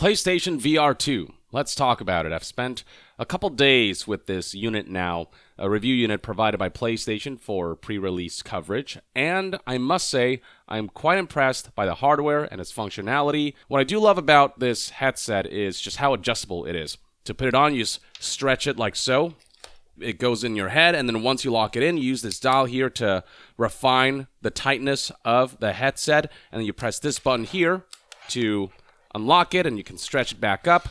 PlayStation VR2. Let's talk about it. I've spent a couple days with this unit now, a review unit provided by PlayStation for pre-release coverage, and I must say, I'm quite impressed by the hardware and its functionality. What I do love about this headset is just how adjustable it is. To put it on, you just stretch it like so. It goes in your head, and then once you lock it in, you use this dial here to refine the tightness of the headset, and then you press this button here to unlock it, and you can stretch it back up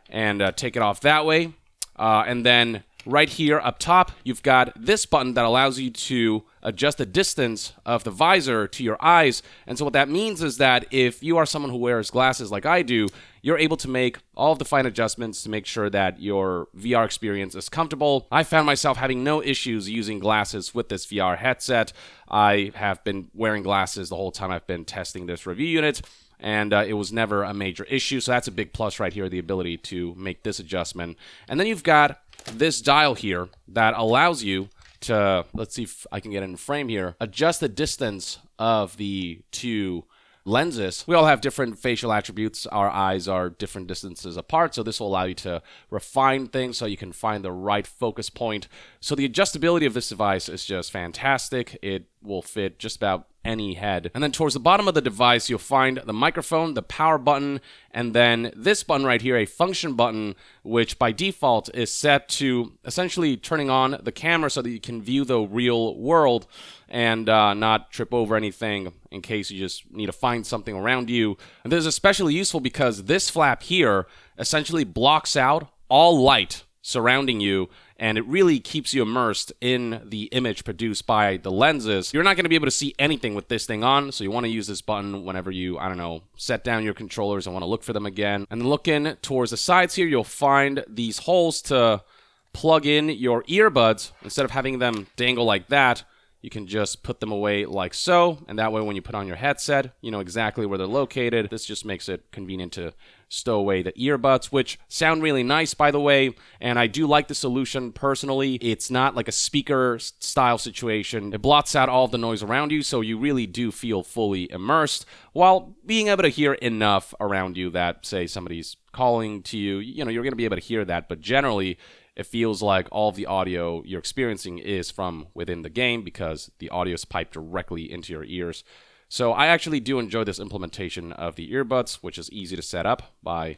and take it off that way. And then right here up top, you've got this button that allows you to adjust the distance of the visor to your eyes. And so what that means is that if you are someone who wears glasses like I do, you're able to make all of the fine adjustments to make sure that your VR experience is comfortable. I found myself having no issues using glasses with this VR headset. I have been wearing glasses the whole time I've been testing this review unit, and it was never a major issue. So that's a big plus right here, the ability to make this adjustment. And then you've got this dial here that allows you to, let's see if I can get it in frame here, adjust the distance of the two lenses. We all have different facial attributes. Our eyes are different distances apart, so this will allow you to refine things so you can find the right focus point. So the adjustability of this device is just fantastic. It will fit just about any head. And then towards the bottom of the device, you'll find the microphone, the power button, and then this button right here, a function button, which by default is set to essentially turning on the camera so that you can view the real world and not trip over anything in case you just need to find something around you. And this is especially useful because this flap here essentially blocks out all light surrounding you, and it really keeps you immersed in the image produced by the lenses. You're not going to be able to see anything with this thing on, so you want to use this button whenever you, set down your controllers and want to look for them again. And then looking towards the sides here, you'll find these holes to plug in your earbuds. Instead of having them dangle like that, you can just put them away like so, and that way when you put on your headset, you know exactly where they're located. This just makes it convenient to stow away the earbuds, which sound really nice, by the way, and I do like the solution personally. It's not like a speaker-style situation. It blots out all of the noise around you, so you really do feel fully immersed, while being able to hear enough around you that, say, somebody's calling to you, you're going to be able to hear that, but generally, it feels like all of the audio you're experiencing is from within the game because the audio is piped directly into your ears. So I actually do enjoy this implementation of the earbuds, which is easy to set up by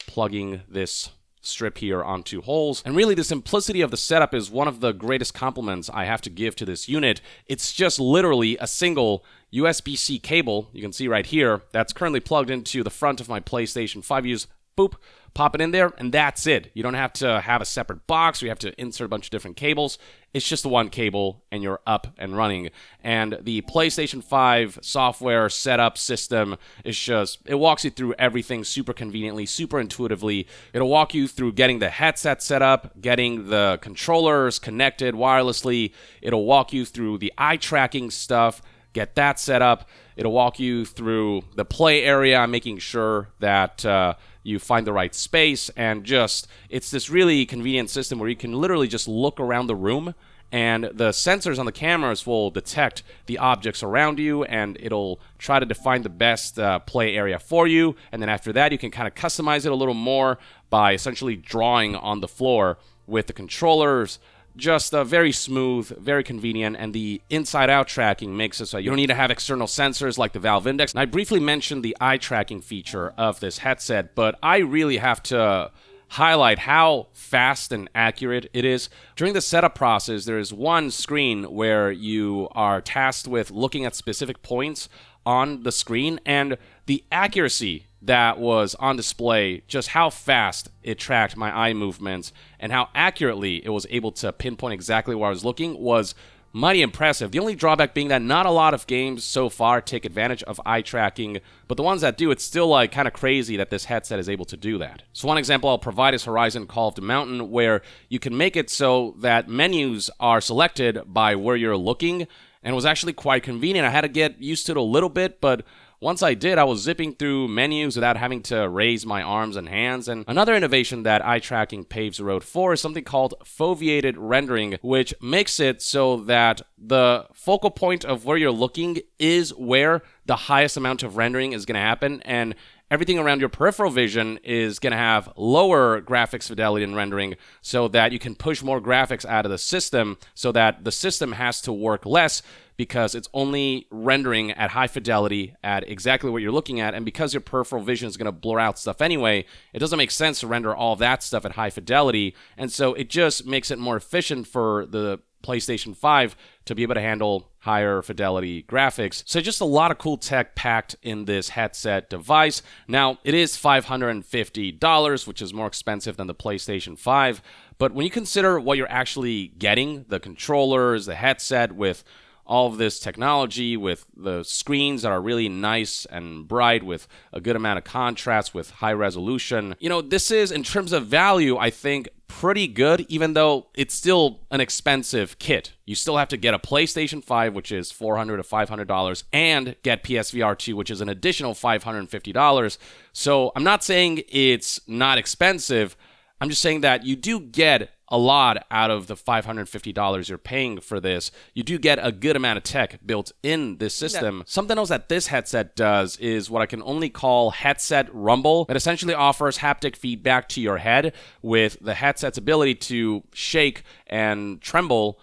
plugging this strip here onto holes. And really, the simplicity of the setup is one of the greatest compliments I have to give to this unit. It's just literally a single USB-C cable, you can see right here, that's currently plugged into the front of my PlayStation 5. You just boop, pop it in there, and that's it. You don't have to have a separate box, or you have to insert a bunch of different cables. It's just the one cable, and you're up and running. And the PlayStation 5 software setup system is just, it walks you through everything super conveniently, super intuitively. It'll walk you through getting the headset set up, getting the controllers connected wirelessly. It'll walk you through the eye tracking stuff, get that set up. It'll walk you through the play area, making sure that you find the right space, and just, it's this really convenient system where you can literally just look around the room, and the sensors on the cameras will detect the objects around you, and it'll try to define the best play area for you, and then after that, you can kind of customize it a little more by essentially drawing on the floor with the controllers. Just very smooth, very convenient, and the inside-out tracking makes it so you don't need to have external sensors like the Valve Index. And I briefly mentioned the eye tracking feature of this headset, but I really have to highlight how fast and accurate it is. During the setup process, there is one screen where you are tasked with looking at specific points on the screen, and the accuracy that was on display, just how fast it tracked my eye movements and how accurately it was able to pinpoint exactly where I was looking was mighty impressive. The only drawback being that not a lot of games so far take advantage of eye tracking, but the ones that do, it's still like kind of crazy that this headset is able to do that. So one example I'll provide is Horizon Call of the Mountain, where you can make it so that menus are selected by where you're looking, and it was actually quite convenient. I had to get used to it a little bit, but once I did, I was zipping through menus without having to raise my arms and hands. And another innovation that eye tracking paves the road for is something called Foveated Rendering, which makes it so that the focal point of where you're looking is where the highest amount of rendering is going to happen. And everything around your peripheral vision is going to have lower graphics fidelity and rendering so that you can push more graphics out of the system so that the system has to work less because it's only rendering at high fidelity at exactly what you're looking at. And because your peripheral vision is going to blur out stuff anyway, it doesn't make sense to render all of that stuff at high fidelity. And so it just makes it more efficient for the PlayStation 5 to be able to handle higher fidelity graphics. So just a lot of cool tech packed in this headset device. Now, it is $550, which is more expensive than the PlayStation 5. But when you consider what you're actually getting, the controllers, the headset with all of this technology, with the screens that are really nice and bright, with a good amount of contrast, with high resolution. You know, this is, in terms of value, I think pretty good, even though it's still an expensive kit. You still have to get a PlayStation 5, which is $400 to $500, and get PSVR2, which is an additional $550. So I'm not saying it's not expensive. I'm just saying that you do get a lot out of the $550 you're paying for this. You do get a good amount of tech built in this system. Something else that this headset does is what I can only call headset rumble. It essentially offers haptic feedback to your head with the headset's ability to shake and tremble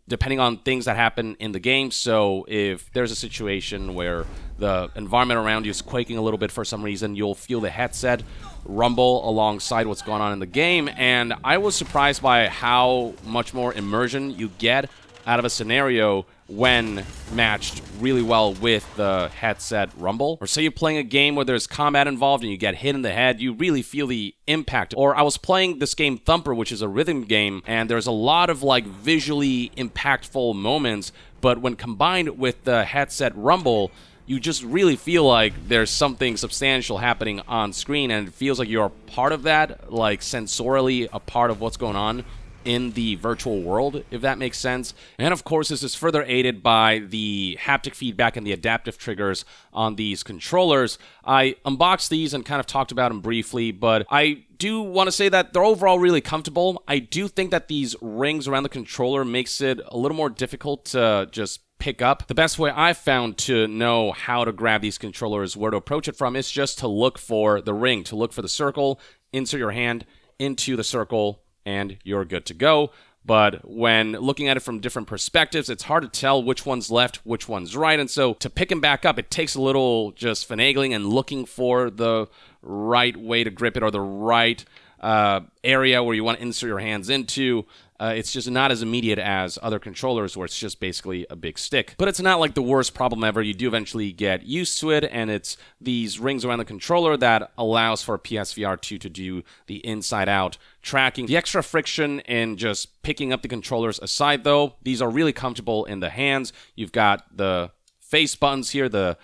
depending on things that happen in the game. So if there's a situation where the environment around you is quaking a little bit for some reason, you'll feel the headset rumble alongside what's going on in the game. And I was surprised by how much more immersion you get out of a scenario when matched really well with the headset rumble. Or say you're playing a game where there's combat involved and you get hit in the head, you really feel the impact. Or I was playing this game Thumper, which is a rhythm game, and there's a lot of like visually impactful moments, but when combined with the headset rumble, you just really feel like there's something substantial happening on screen, and it feels like you're a part of that, like sensorially a part of what's going on in the virtual world, if that makes sense. And of course, this is further aided by the haptic feedback and the adaptive triggers on these controllers. I unboxed these and kind of talked about them briefly, but I do want to say that they're overall really comfortable. I do think that these rings around the controller makes it a little more difficult to just pick up. The best way I've found to know how to grab these controllers, where to approach it from, is just to look for the ring, to look for the circle, insert your hand into the circle, and you're good to go. But when looking at it from different perspectives, it's hard to tell which one's left, which one's right. And so to pick them back up, it takes a little just finagling and looking for the right way to grip it, or the right area where you want to insert your hands into. It's just not as immediate as other controllers where it's just basically a big stick. But it's not like the worst problem ever. You do eventually get used to it, and it's these rings around the controller that allows for PSVR2 to do the inside-out tracking. The extra friction in just picking up the controllers aside, though, these are really comfortable in the hands. You've got the face buttons here, the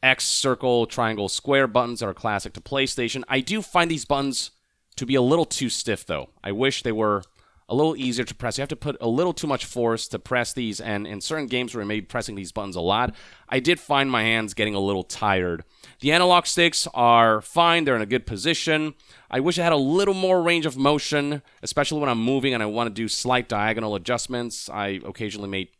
X, circle, triangle, square buttons that are classic to PlayStation. I do find these buttons to be a little too stiff, though. I wish they were a little easier to press. You have to put a little too much force to press these, and in certain games where you may be pressing these buttons a lot, I did find my hands getting a little tired. The analog sticks are fine. They're in a good position. I wish I had a little more range of motion, especially when I'm moving and I want to do slight diagonal adjustments. I occasionally make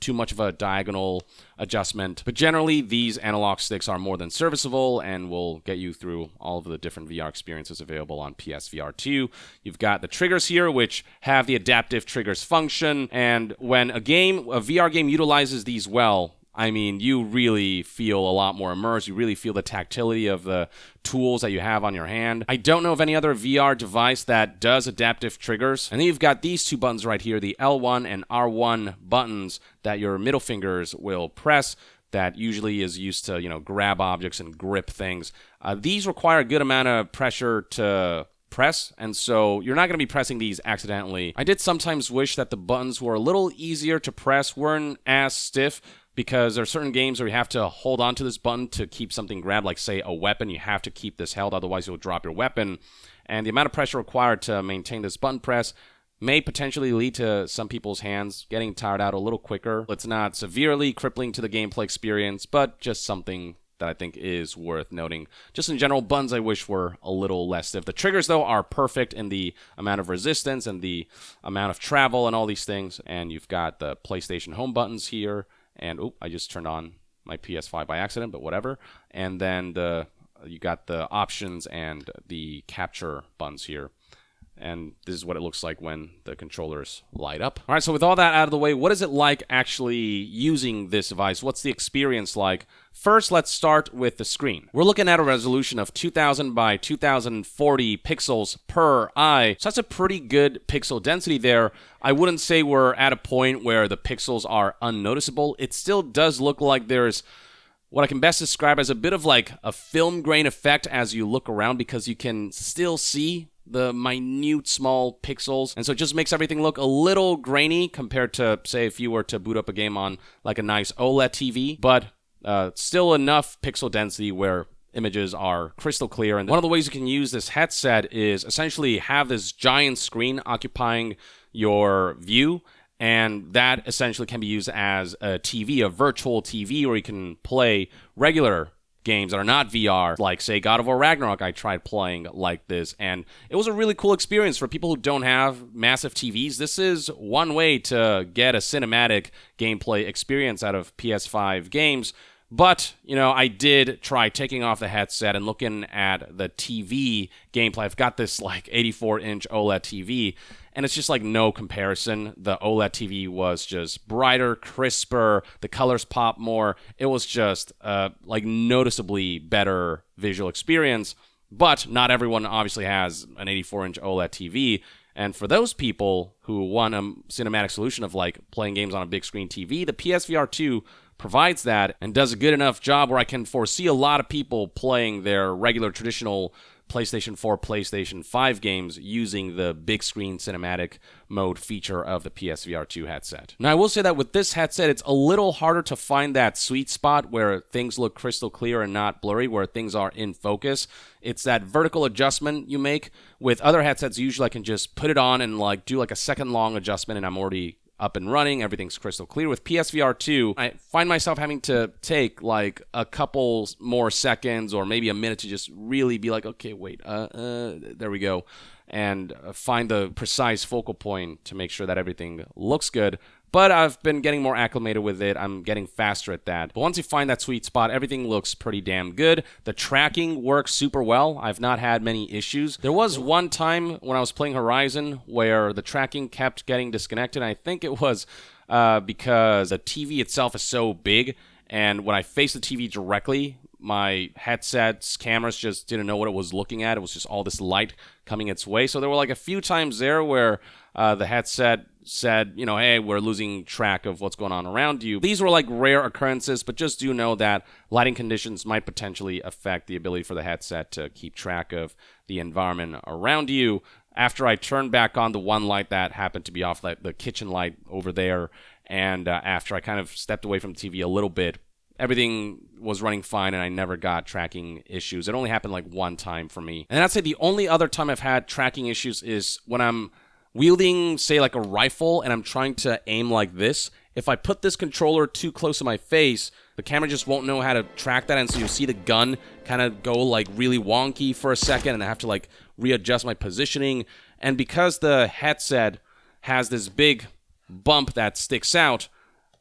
too much of a diagonal adjustment. But generally, these analog sticks are more than serviceable and will get you through all of the different VR experiences available on PSVR2. You've got the triggers here, which have the adaptive triggers function. And when a VR game utilizes these well, I mean, you really feel a lot more immersed. You really feel the tactility of the tools that you have on your hand. I don't know of any other VR device that does adaptive triggers. And then you've got these two buttons right here, the L1 and R1 buttons that your middle fingers will press. That usually is used to, grab objects and grip things. These require a good amount of pressure to press, and so you're not going to be pressing these accidentally. I did sometimes wish that the buttons were a little easier to press, weren't as stiff, because there are certain games where you have to hold on to this button to keep something grabbed, like, say, a weapon. You have to keep this held, otherwise you'll drop your weapon. And the amount of pressure required to maintain this button press may potentially lead to some people's hands getting tired out a little quicker. It's not severely crippling to the gameplay experience, but just something that I think is worth noting. Just in general, buttons I wish were a little less stiff. The triggers, though, are perfect in the amount of resistance and the amount of travel and all these things. And you've got the PlayStation home buttons here. And, I just turned on my PS5 by accident, but whatever. And then the You got the options and the capture buttons here. And this is what it looks like when the controllers light up. All right, so with all that out of the way, what is it like actually using this device? What's the experience like? First, let's start with the screen. We're looking at a resolution of 2000 by 2040 pixels per eye. So that's a pretty good pixel density there. I wouldn't say we're at a point where the pixels are unnoticeable. It still does look like there's what I can best describe as a bit of like a film grain effect as you look around, because you can still see the minute small pixels, and so it just makes everything look a little grainy compared to, say, if you were to boot up a game on like a nice OLED TV, but still enough pixel density where images are crystal clear. And one of the ways you can use this headset is essentially have this giant screen occupying your view, and that essentially can be used as a TV, a virtual TV, where you can play regular games that are not VR, like, say, God of War Ragnarok. I tried playing like this, and it was a really cool experience for people who don't have massive TVs. This is one way to get a cinematic gameplay experience out of PS5 games. But, I did try taking off the headset and looking at the TV gameplay. I've got this, 84-inch OLED TV, and it's just, no comparison. The OLED TV was just brighter, crisper, the colors pop more. It was just, noticeably better visual experience. But not everyone obviously has an 84-inch OLED TV. And for those people who want a cinematic solution of, playing games on a big screen TV, the PSVR2 provides that and does a good enough job where I can foresee a lot of people playing their regular traditional PlayStation 4, PlayStation 5 games using the big screen cinematic mode feature of the PSVR2 headset. Now, I will say that with this headset, it's a little harder to find that sweet spot where things look crystal clear and not blurry, where things are in focus. It's that vertical adjustment you make. With other headsets, usually I can just put it on and do a second-long adjustment, and I'm already up and running, everything's crystal clear. With PSVR2, I find myself having to take a couple more seconds or maybe a minute to just really be okay, wait, there we go, and find the precise focal point to make sure that everything looks good. But I've been getting more acclimated with it. I'm getting faster at that. But once you find that sweet spot, everything looks pretty damn good. The tracking works super well. I've not had many issues. There was one time when I was playing Horizon where the tracking kept getting disconnected. I think it was because the TV itself is so big, and when I faced the TV directly, my headset's cameras just didn't know what it was looking at. It was just all this light coming its way. So there were a few times there where the headset said, hey, we're losing track of what's going on around you. These were rare occurrences, but just do know that lighting conditions might potentially affect the ability for the headset to keep track of the environment around you. After I turned back on the one light that happened to be off, the kitchen light over there, and after I kind of stepped away from the TV a little bit, everything was running fine, and I never got tracking issues. It only happened one time for me. And I'd say the only other time I've had tracking issues is when I'm wielding, say, a rifle, and I'm trying to aim like this. If I put this controller too close to my face, the camera just won't know how to track that, and so you'll see the gun kind of go really wonky for a second, and I have to readjust my positioning. And because the headset has this big bump that sticks out,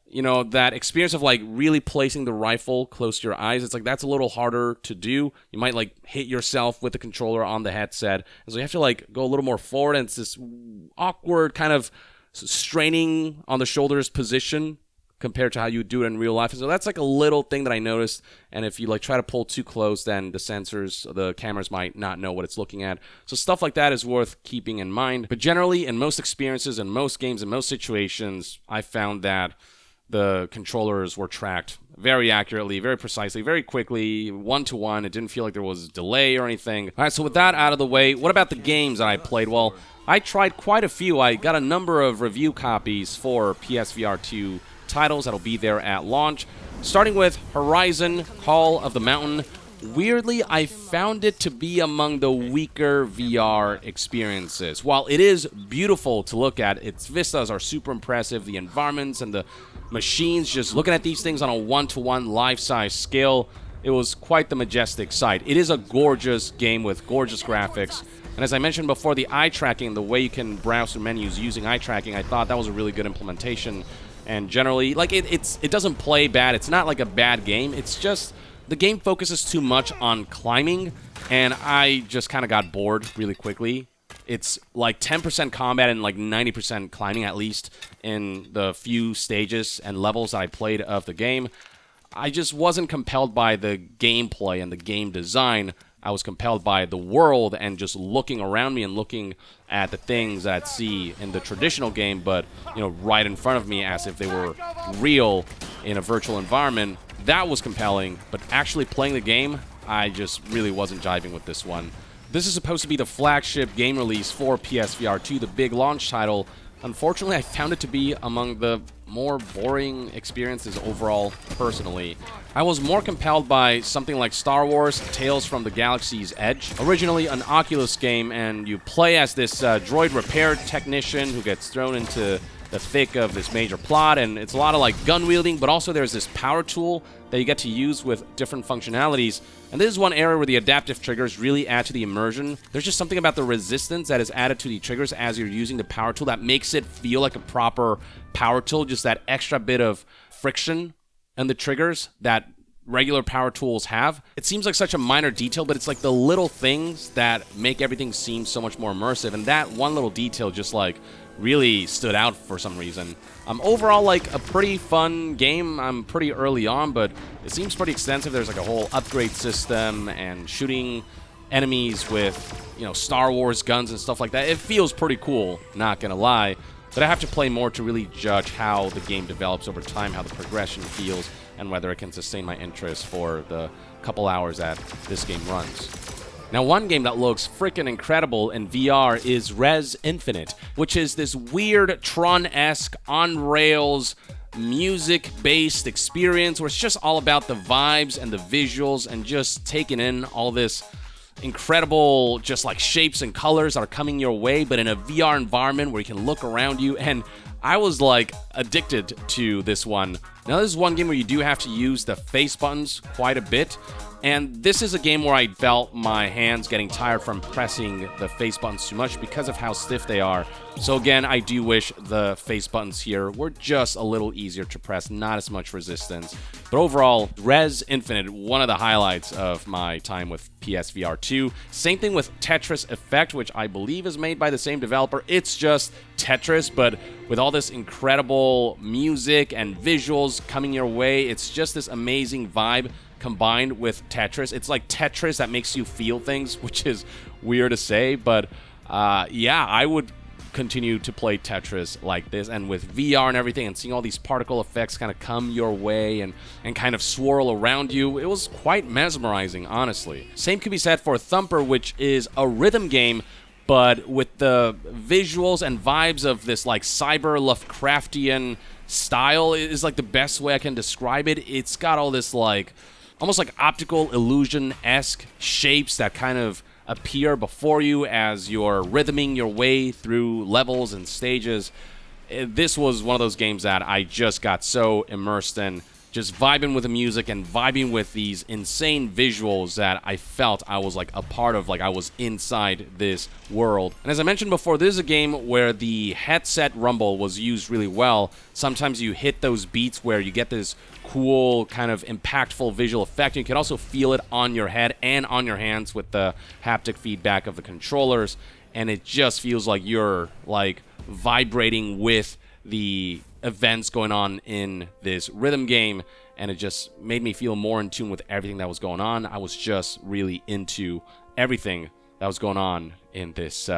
that experience of really placing the rifle close to your eyes, it's that's a little harder to do. You might hit yourself with the controller on the headset, and so you have to go a little more forward, and it's this awkward kind of straining on the shoulders position compared to how you would do it in real life. And so that's a little thing that I noticed, and if you try to pull too close, then the cameras might not know what it's looking at. So stuff like that is worth keeping in mind. But generally, in most experiences, in most games, in most situations, I found that the controllers were tracked very accurately, very precisely, very quickly, one-to-one. It didn't feel like there was delay or anything. All right, so with that out of the way, what about the games that I played? Well, I tried quite a few. I got a number of review copies for PSVR2 titles that'll be there at launch, starting with Horizon Call of the Mountain. Weirdly, I found it to be among the weaker VR experiences. While it is beautiful to look at, its vistas are super impressive, the environments and the machines, just looking at these things on a one-to-one life-size scale, it was quite the majestic sight. It is a gorgeous game with gorgeous graphics. And as I mentioned before, the eye tracking, the way you can browse through menus using eye tracking, I thought that was a really good implementation. And generally, it doesn't play bad. It's not a bad game. It's just the game focuses too much on climbing, and I just kind of got bored really quickly. It's like 10% combat and like 90% climbing, at least in the few stages and levels I played of the game. I just wasn't compelled by the gameplay and the game design. I was compelled by the world and just looking around me and looking at the things that I'd see in the traditional game, but, you know, right in front of me as if they were real in a virtual environment. That was compelling, but actually playing the game, I just really wasn't jiving with this one. This is supposed to be the flagship game release for PSVR2, the big launch title. Unfortunately, I found it to be among the more boring experiences overall, personally. I was more compelled by something like Star Wars Tales from the Galaxy's Edge. Originally an Oculus game, and you play as this droid repair technician who gets thrown into the thick of this major plot, and it's a lot of like gun wielding, but also there's this power tool that you get to use with different functionalities. And this is one area where the adaptive triggers really add to the immersion. There's just something about the resistance that is added to the triggers as you're using the power tool that makes it feel like a proper power tool, just that extra bit of friction and the triggers that regular power tools have. It seems like such a minor detail, but it's like the little things that make everything seem so much more immersive, and that one little detail just like really stood out for some reason. Overall, like a pretty fun game. I'm pretty early on, but it seems pretty extensive. There's like a whole upgrade system and shooting enemies with, you know, Star Wars guns and stuff like that. It feels pretty cool, not gonna lie, but I have to play more to really judge how the game develops over time, how the progression feels, and whether it can sustain my interest for the couple hours that this game runs. Now, one game that looks freaking incredible in VR is Rez Infinite, which is this weird Tron-esque, on-rails, music-based experience where it's just all about the vibes and the visuals and just taking in all this incredible just like shapes and colors that are coming your way, but in a VR environment where you can look around you. And I was like addicted to this one. Now, this is one game where you do have to use the face buttons quite a bit. And this is a game where I felt my hands getting tired from pressing the face buttons too much because of how stiff they are. So again, I do wish the face buttons here were just a little easier to press, not as much resistance. But overall, Rez Infinite, one of the highlights of my time with PSVR2. Same thing with Tetris Effect, which I believe is made by the same developer. It's just Tetris, but with all this incredible music and visuals coming your way. It's just this amazing vibe combined with Tetris. It's like Tetris that makes you feel things, which is weird to say, but yeah, I would continue to play Tetris like this, and with VR and everything, and seeing all these particle effects kind of come your way and kind of swirl around you, it was quite mesmerizing, honestly. Same could be said for Thumper, which is a rhythm game, but with the visuals and vibes of this like cyber Lovecraftian style is like the best way I can describe it. It's got all this like almost like optical illusion-esque shapes that kind of appear before you as you're rhythming your way through levels and stages. This was one of those games that I just got so immersed in, just vibing with the music and vibing with these insane visuals that I felt I was like a part of, like I was inside this world. And as I mentioned before, this is a game where the headset rumble was used really well. Sometimes you hit those beats where you get this cool kind of impactful visual effect. You can also feel it on your head and on your hands with the haptic feedback of the controllers, and it just feels like you're like vibrating with the events going on in this rhythm game, and it just made me feel more in tune with everything that was going on. I was just really into everything that was going on in this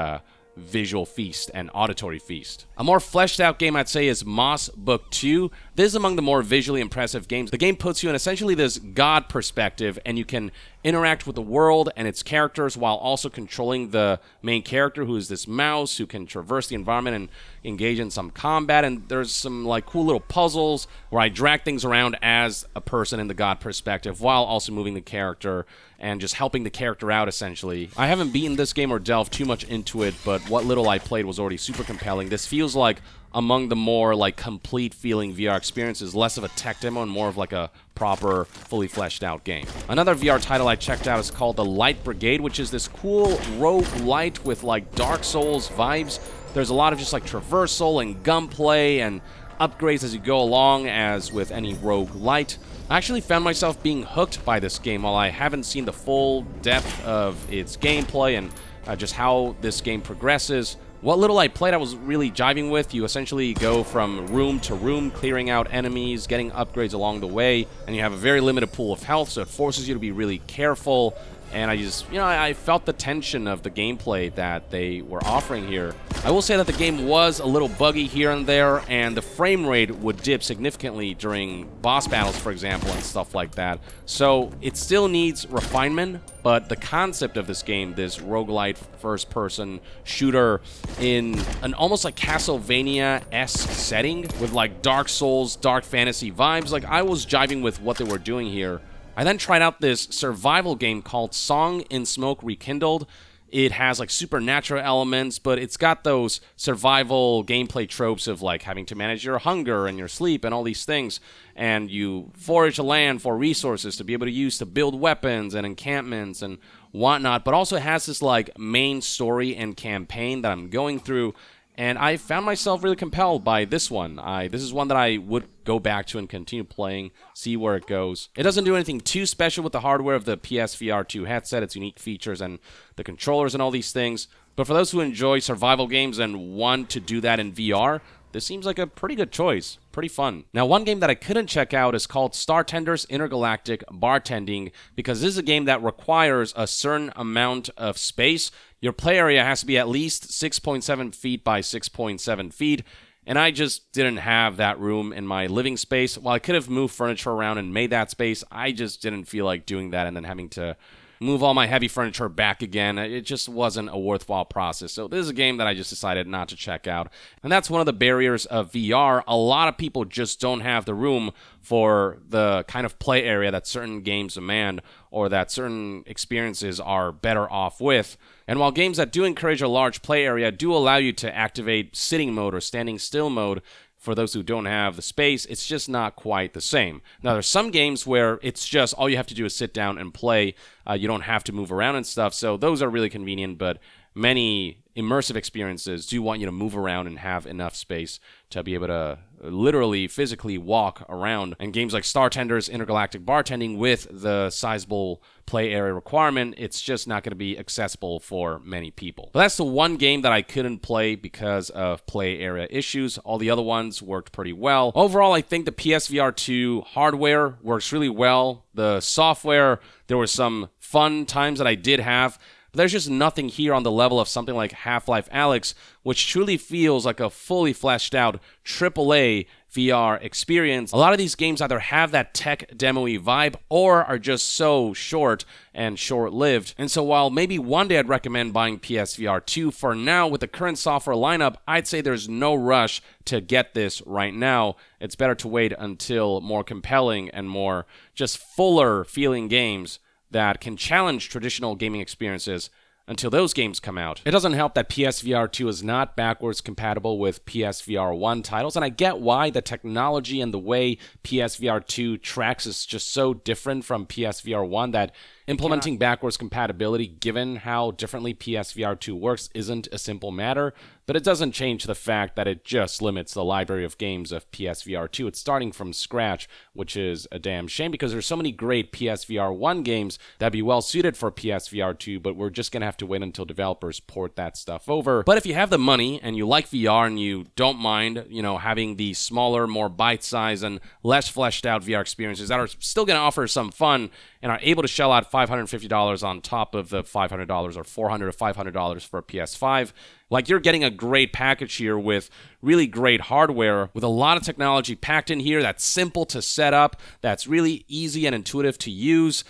visual feast and auditory feast. A more fleshed out game I'd say is Moss Book 2. This is among the more visually impressive games. The game puts you in essentially this god perspective, and you can interact with the world and its characters while also controlling the main character, who is this mouse who can traverse the environment and engage in some combat. And there's some like cool little puzzles where I drag things around as a person in the god perspective while also moving the character and just helping the character out, essentially. I haven't beaten this game or delved too much into it, but what little I played was already super compelling. This feels like among the more like complete feeling VR experiences, less of a tech demo and more of like a proper, fully fleshed out game. Another VR title I checked out is called The Light Brigade, which is this cool roguelite with like Dark Souls vibes. There's a lot of just like traversal and gunplay and upgrades as you go along, as with any roguelite. I actually found myself being hooked by this game while I haven't seen the full depth of its gameplay and just how this game progresses. What little I played, I was really jiving with. You essentially go from room to room, clearing out enemies, getting upgrades along the way, and you have a very limited pool of health, so it forces you to be really careful. And I just, I felt the tension of the gameplay that they were offering here. I will say that the game was a little buggy here and there, and the frame rate would dip significantly during boss battles, for example, and stuff like that. So it still needs refinement, but the concept of this game, this roguelite first-person shooter in an almost like Castlevania-esque setting with like Dark Souls, dark fantasy vibes, like I was jiving with what they were doing here. I then tried out this survival game called Song in Smoke Rekindled. It has like supernatural elements, but it's got those survival gameplay tropes of like having to manage your hunger and your sleep and all these things. And you forage the land for resources to be able to use to build weapons and encampments and whatnot. But also it has this like main story and campaign that I'm going through. And I found myself really compelled by this one. This is one that I would go back to and continue playing, see where it goes. It doesn't do anything too special with the hardware of the PSVR2 headset, its unique features and the controllers and all these things. But for those who enjoy survival games and want to do that in VR, this seems like a pretty good choice. Pretty fun. Now, one game that I couldn't check out is called Startender's Intergalactic Bartending, because this is a game that requires a certain amount of space. Your play area has to be at least 6.7 feet by 6.7 feet, and I just didn't have that room in my living space. While I could have moved furniture around and made that space, I just didn't feel like doing that and then having to move all my heavy furniture back again. It just wasn't a worthwhile process. So this is a game that I just decided not to check out. And that's one of the barriers of VR. A lot of people just don't have the room for the kind of play area that certain games demand or that certain experiences are better off with. And while games that do encourage a large play area do allow you to activate sitting mode or standing still mode, for those who don't have the space, it's just not quite the same. Now, there's some games where it's just all you have to do is sit down and play. You don't have to move around and stuff, so those are really convenient, but many immersive experiences do want you to move around and have enough space to be able to literally, physically walk around. And games like Startender's Intergalactic Bartending, with the sizable play area requirement, it's just not going to be accessible for many people. But that's the one game that I couldn't play because of play area issues. All the other ones worked pretty well. Overall, I think the PSVR2 hardware works really well. The software, there were some fun times that I did have. But there's just nothing here on the level of something like Half-Life Alyx, which truly feels like a fully fleshed out AAA VR experience. A lot of these games either have that tech demo-y vibe or are just so short and short-lived. And so while maybe one day I'd recommend buying PSVR 2, for now, with the current software lineup, I'd say there's no rush to get this right now. It's better to wait until more compelling and more just fuller feeling games that can challenge traditional gaming experiences until those games come out. It doesn't help that PSVR 2 is not backwards compatible with PSVR 1 titles, and I get why. The technology and the way PSVR 2 tracks is just so different from PSVR 1 that implementing backwards compatibility, given how differently PSVR 2 works, isn't a simple matter, but it doesn't change the fact that it just limits the library of games of PSVR 2. It's starting from scratch, which is a damn shame because there's so many great PSVR 1 games that'd be well suited for PSVR 2, but we're just gonna have to wait until developers port that stuff over. But if you have the money and you like VR and you don't mind, having the smaller, more bite-sized and less fleshed out VR experiences that are still gonna offer some fun and are able to shell out $550 on top of the $500 or $400 to $500 for a PS5. Like, you're getting a great package here with really great hardware, with a lot of technology packed in here that's simple to set up, that's really easy and intuitive to use.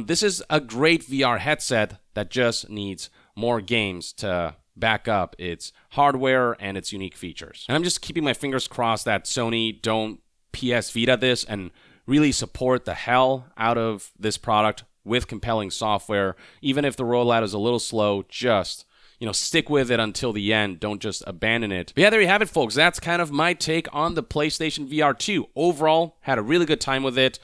This is a great VR headset that just needs more games to back up its hardware and its unique features. And I'm just keeping my fingers crossed that Sony don't PS Vita this and really support the hell out of this product with compelling software. Even if the rollout is a little slow, just stick with it until the end. Don't just abandon it. But yeah, there you have it, folks. That's kind of my take on the PlayStation VR 2. Overall, had a really good time with it.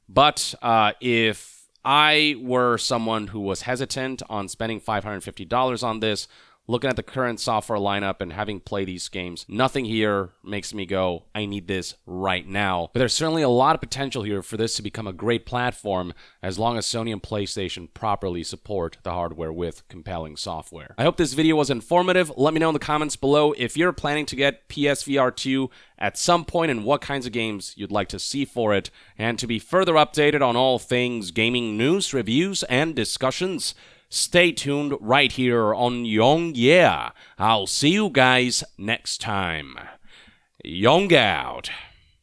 But if I were someone who was hesitant on spending $550 on this, looking at the current software lineup and having played these games, nothing here makes me go, I need this right now. But there's certainly a lot of potential here for this to become a great platform as long as Sony and PlayStation properly support the hardware with compelling software. I hope this video was informative. Let me know in the comments below if you're planning to get PSVR2 at some point and what kinds of games you'd like to see for it. And to be further updated on all things gaming news, reviews, and discussions, stay tuned right here on Young Yeah. I'll see you guys next time. Young out.